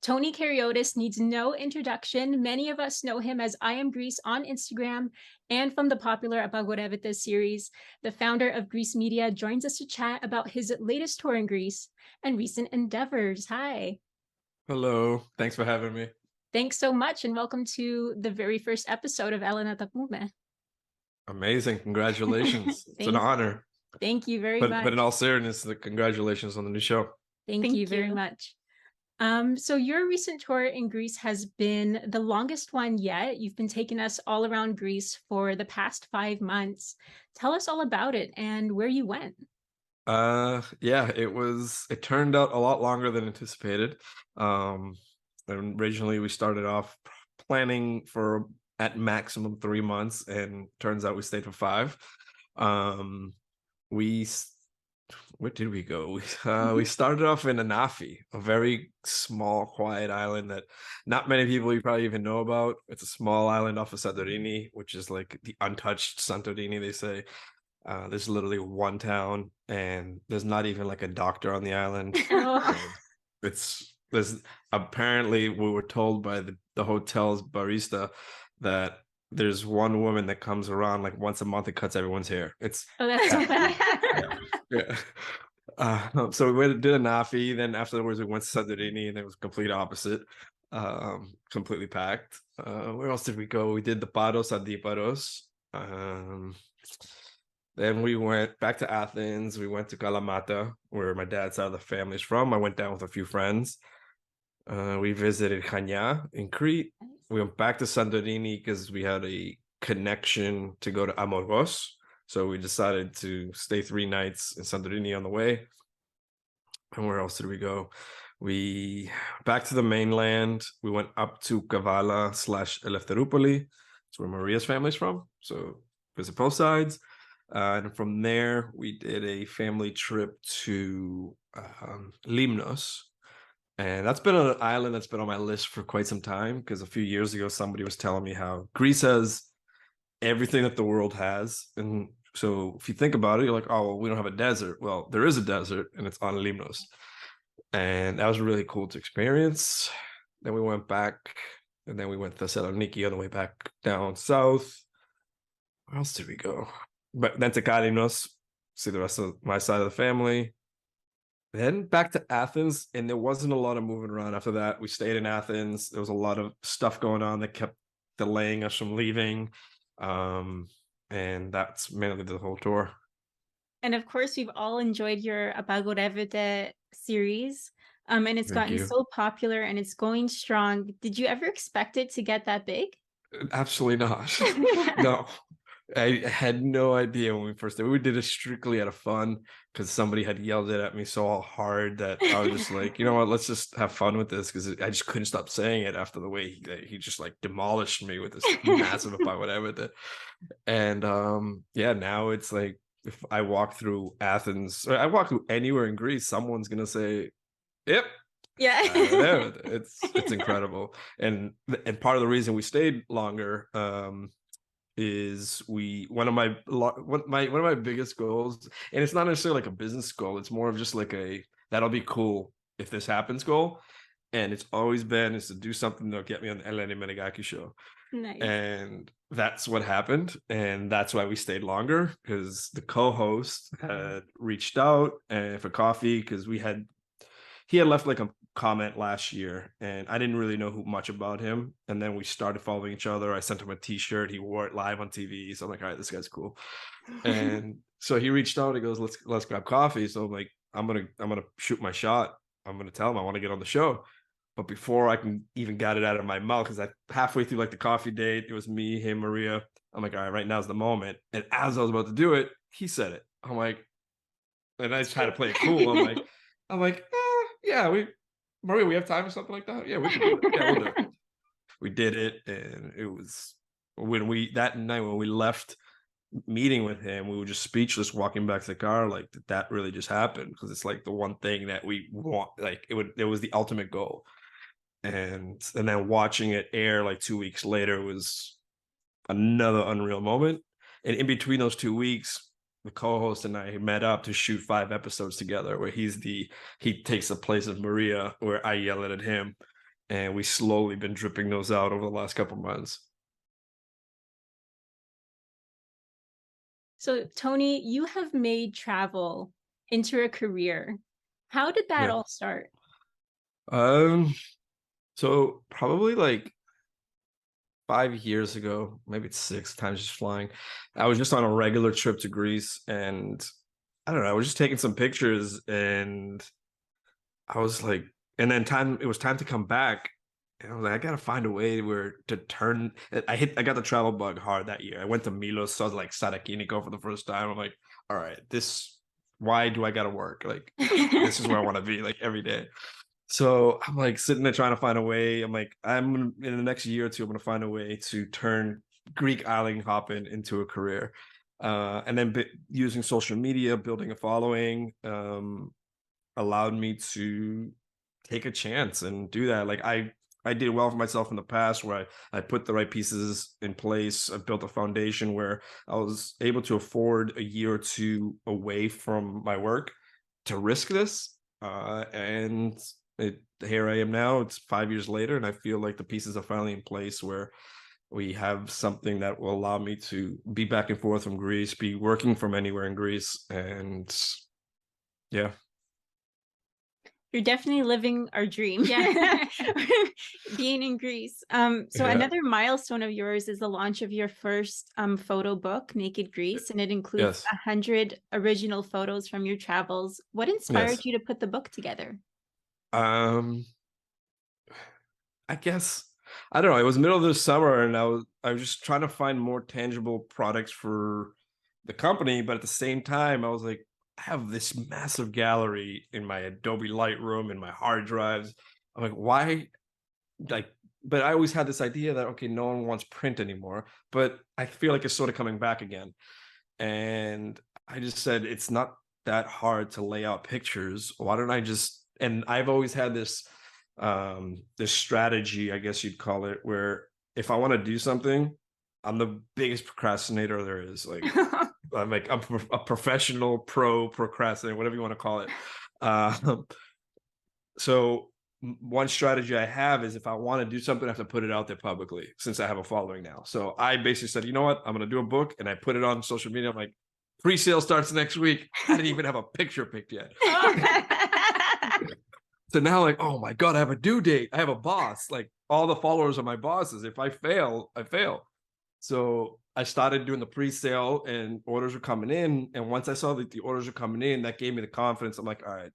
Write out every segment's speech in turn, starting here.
Tony Kariotis needs no introduction. Many of us know him as I Am Greece on Instagram and from the popular Apagorevete series. The founder of Greece Media joins us to chat about his latest tour in Greece and recent endeavors. Hi. Hello. Thanks for having me. Thanks so much, and welcome to the very first episode of Έλα Να Τα Πούμε. Amazing. Congratulations. It's an Thank, honor. thank you very But much. in all seriousness, congratulations on the new show. Thank you very much. So your recent tour in Greece has been the longest one yet. You've been taking us all around Greece for the past 5 months. Tell us all about it and where you went. Yeah, it turned out a lot longer than anticipated. And originally we started off planning for at maximum 3 months, and turns out we stayed for 5. We Where did we go? We started off in Anafi, a very small, quiet island that not many people you probably even know about. It's a small island off of Santorini, which is like the untouched Santorini, they say. There's literally one town, and there's not even like a doctor on the island. Oh, And there's apparently we were told by the hotel's barista that there's one woman that comes around like once a month and cuts everyone's hair. It's that's so bad. yeah. Yeah. So we did a Nafi, then afterwards we went to Santorini, and it was complete opposite. Completely packed. Where else did we go? We did the Paros Adiparos. Then we went back to Athens. We went to Kalamata, where my dad's side of the family is from. I went down with a few friends. We visited Chania in Crete. We went back to Santorini because we had a connection to go to Amorgos. So we decided to stay 3 nights in Santorini on the way. And where else did we go? We back to the mainland. We went up to Kavala / Eleftheroupoli. That's where Maria's family's from. So visit both sides. And from there, we did a family trip to Limnos. And that's been an island that's been on my list for quite some time, because a few years ago, somebody was telling me how Greece has everything that the world has. And so if you think about it, you're like, oh, well, we don't have a desert. Well, there is a desert, and it's on Limnos. And that was really cool to experience. Then we went back, and then we went to Thessaloniki on the way back down south. Where else did we go? But then to Kariotis, see the rest of my side of the family. Then back to Athens, and there wasn't a lot of moving around after that. We stayed in Athens. There was a lot of stuff going on that kept delaying us from leaving. And that's mainly the whole tour. And of course, we've all enjoyed your Apagorevete series. And it's Thank gotten you. so popular and it's going strong. Did you ever expect it to get that big? Absolutely not. No, I had no idea when we first did. We did it strictly out of fun because somebody had yelled it at me so hard that I was just like, you know what, let's just have fun with this, because I just couldn't stop saying it after the way he just like demolished me with this massive about whatever. And yeah, now it's like if I walk through Athens or I walk through anywhere in Greece, someone's gonna say, "Yep, Yeah. it's incredible." And part of the reason we stayed longer is one of my biggest goals, and it's not necessarily like a business goal, it's more of just like a that'll be cool if this happens goal. And it's always been is to do something that'll get me on the Eleni Menegaki show. Nice. And that's what happened, and that's why we stayed longer, because the co-host had reached out and for coffee, because he had left like a comment last year, and I didn't really know much about him. And then we started following each other. I sent him a T-shirt. He wore it live on TV. So I'm like, all right, this guy's cool. And so he reached out. He goes, let's grab coffee. So I'm like, I'm gonna shoot my shot. I'm gonna tell him I want to get on the show. But before I can even get it out of my mouth, because I halfway through like the coffee date, it was me, him, Maria. I'm like, all right now's the moment. And as I was about to do it, he said it. I'm like, and I just had to play it cool. I'm like, yeah, Maria, we have time or something like that. Yeah, we can do it. Yeah, we'll do it. We did it, and it was that night when we left meeting with him, we were just speechless walking back to the car, like that really just happened, because it's like the one thing that we want, like it was the ultimate goal. And then watching it air like 2 weeks later was another unreal moment. And in between those 2 weeks, the co-host and I met up to shoot 5 episodes together, where he takes the place of Maria, where I yell at him. and we slowly been dripping those out over the last couple months. So, Tony, you have made travel into a career. How did that Yeah. all start? So probably like 5 years ago, maybe it's six, times just flying. I was just on a regular trip to Greece, and I don't know, I was just taking some pictures, and I was like, and then it was time to come back. And I was like, I gotta find a way where to turn. I got the travel bug hard that year. I went to Milos, so I was like Sarakiniko for the first time. I'm like, all right, why do I gotta work? Like, this is where I want to be, like every day. So I'm like sitting there trying to find a way. I'm like, in the next year or two, I'm gonna find a way to turn Greek island hopping into a career. And then using social media, building a following, allowed me to take a chance and do that. Like I did well for myself in the past, where I put the right pieces in place. I built a foundation where I was able to afford a year or two away from my work to risk this. And here I am now. It's 5 years later, and I feel like the pieces are finally in place where we have something that will allow me to be back and forth from Greece, be working from anywhere in Greece, and yeah. You're definitely living our dream. Yeah. Being in Greece. So Yeah. another milestone of yours is the launch of your first photo book, Naked Greece, and it includes Yes. 100 original photos from your travels. What inspired Yes. you to put the book together? Um, I guess I don't know. It was middle of the summer, and I was just trying to find more tangible products for the company, but at the same time, I was like, I have this massive gallery in my Adobe Lightroom and my hard drives. I'm like, why? Like, but I always had this idea that okay, no one wants print anymore, but I feel like it's sort of coming back again. And I just said it's not that hard to lay out pictures. Why don't I just, and I've always had this strategy, I guess you'd call it, where if I want to do something, I'm the biggest procrastinator there is. Like I'm a professional pro procrastinator, whatever you want to call it. Um, so one strategy I have is if I want to do something, I have to put it out there publicly since I have a following now. So I basically said, you know what? I'm going to do a book, and I put it on social media. I'm like, pre-sale starts next week. I didn't even have a picture picked yet. So now, like, oh my God, I have a due date. I have a boss. Like, all the followers are my bosses. If I fail, I fail. So I started doing the pre-sale, and orders were coming in. And once I saw that the orders were coming in, that gave me the confidence. I'm like, all right,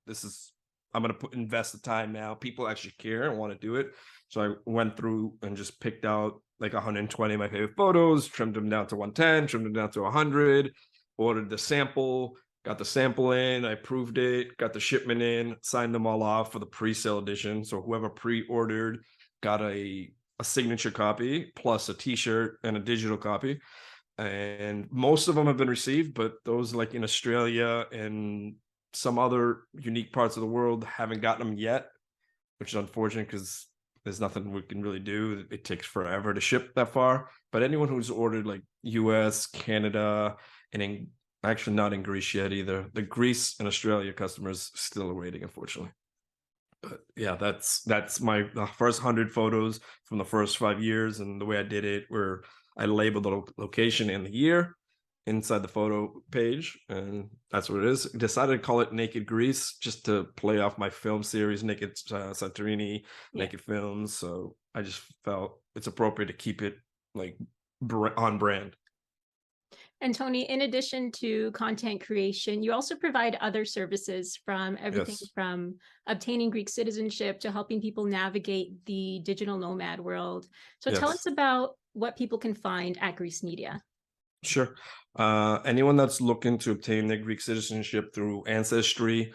I'm going to invest the time now. People actually care and want to do it. So I went through and just picked out like 120 of my favorite photos, trimmed them down to 110, trimmed them down to 100, ordered the sample, got the sample in, I approved it, got the shipment in, signed them all off for the pre-sale edition. So whoever pre-ordered got a signature copy plus a t-shirt and a digital copy. And most of them have been received, but those like in Australia and some other unique parts of the world haven't gotten them yet, which is unfortunate because there's nothing we can really do. It takes forever to ship that far. But anyone who's ordered like US, Canada, and actually not in Greece yet either. The Greece and Australia customers still are waiting, unfortunately. But yeah, that's my first 100 photos from the first 5 years, and the way I did it, where I labeled the location and the year inside the photo page, and that's what it is. Decided to call it Naked Greece just to play off my film series, Naked Santorini, Naked Films. So I just felt it's appropriate to keep it like on brand. And Tony, in addition to content creation, you also provide other services, from everything Yes. from obtaining Greek citizenship to helping people navigate the digital nomad world. So tell Yes. us about what people can find at Greece Media. Sure. Anyone that's looking to obtain their Greek citizenship through Ancestry,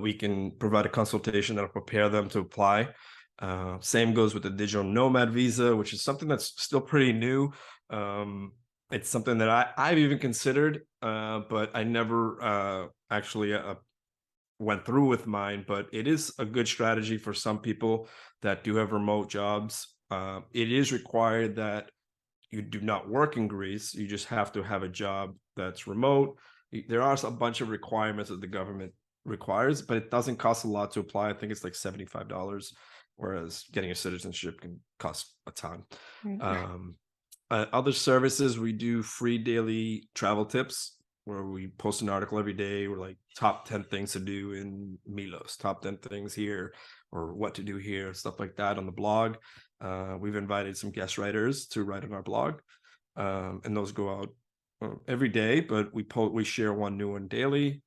we can provide a consultation that'll prepare them to apply. Same goes with the digital nomad visa, which is something that's still pretty new. It's something that I've even considered, but I never actually went through with mine. But it is a good strategy for some people that do have remote jobs. It is required that you do not work in Greece. You just have to have a job that's remote. There are a bunch of requirements that the government requires, but it doesn't cost a lot to apply. I think it's like $75. whereas getting a citizenship can cost a ton. Right. Other services, we do free daily travel tips where we post an article every day. We're like top 10 things to do in Milos, top 10 things here, or what to do here, stuff like that on the blog. We've invited some guest writers to write on our blog, and those go out every day, but we share one new one daily.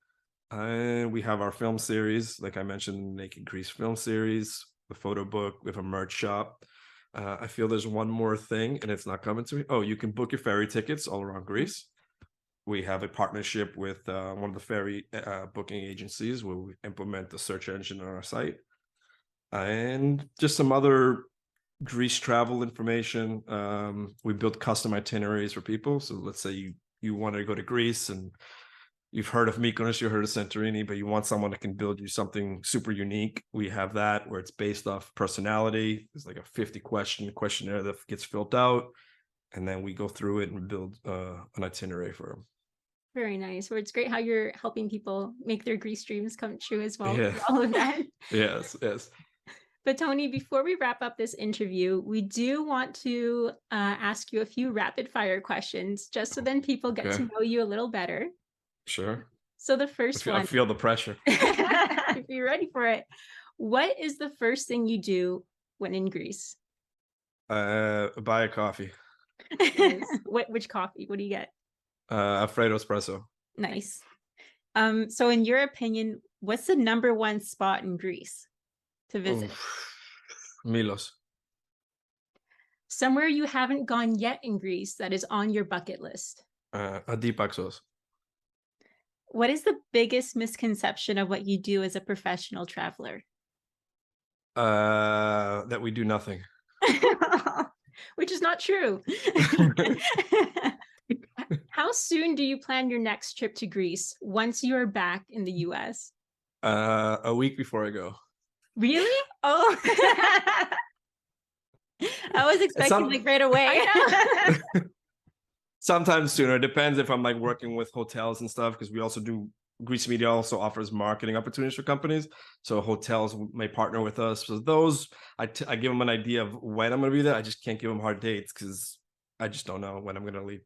And we have our film series, like I mentioned, Naked Grease film series, the photo book, we have a merch shop. I feel there's one more thing, and it's not coming to me. Oh, you can book your ferry tickets all around Greece. We have a partnership with one of the ferry booking agencies where we implement the search engine on our site, and just some other Greece travel information. We build custom itineraries for people. So let's say you wanted to go to Greece and you've heard of Mykonos, you heard of Santorini, but you want someone that can build you something super unique. We have that where it's based off personality. There's like a 50-question questionnaire that gets filled out, and then we go through it and build an itinerary for them. Very nice. Well, it's great how you're helping people make their Greece dreams come true as well. Yeah. Through all of that. Yes. But Tony, before we wrap up this interview, we do want to ask you a few rapid fire questions, just so then people get to know you a little better. Sure. So the first one. I feel the pressure. If you're ready for it. What is the first thing you do when in Greece? Buy a coffee. Which coffee? What do you get? Alfredo espresso. Nice. So in your opinion, what's the #1 spot in Greece to visit? Milos. Somewhere you haven't gone yet in Greece that is on your bucket list. Adipaxos. What is the biggest misconception of what you do as a professional traveler? That we do nothing. Which is not true. How soon do you plan your next trip to Greece once you are back in the US? A week before I go. Really? Oh. I was expecting like right away. Sometimes sooner. It depends if I'm like working with hotels and stuff, because we also do, Greece Media also offers marketing opportunities for companies. So hotels may partner with us. So those, I give them an idea of when I'm going to be there. I just can't give them hard dates because I just don't know when I'm going to leave.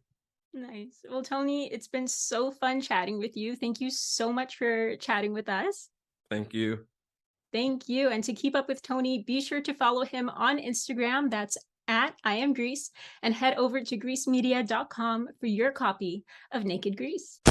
Nice. Well, Tony, it's been so fun chatting with you. Thank you so much for chatting with us. Thank you. Thank you. And to keep up with Tony, be sure to follow him on Instagram. That's @IamGreece, and head over to greecemedia.com for your copy of Naked Grease.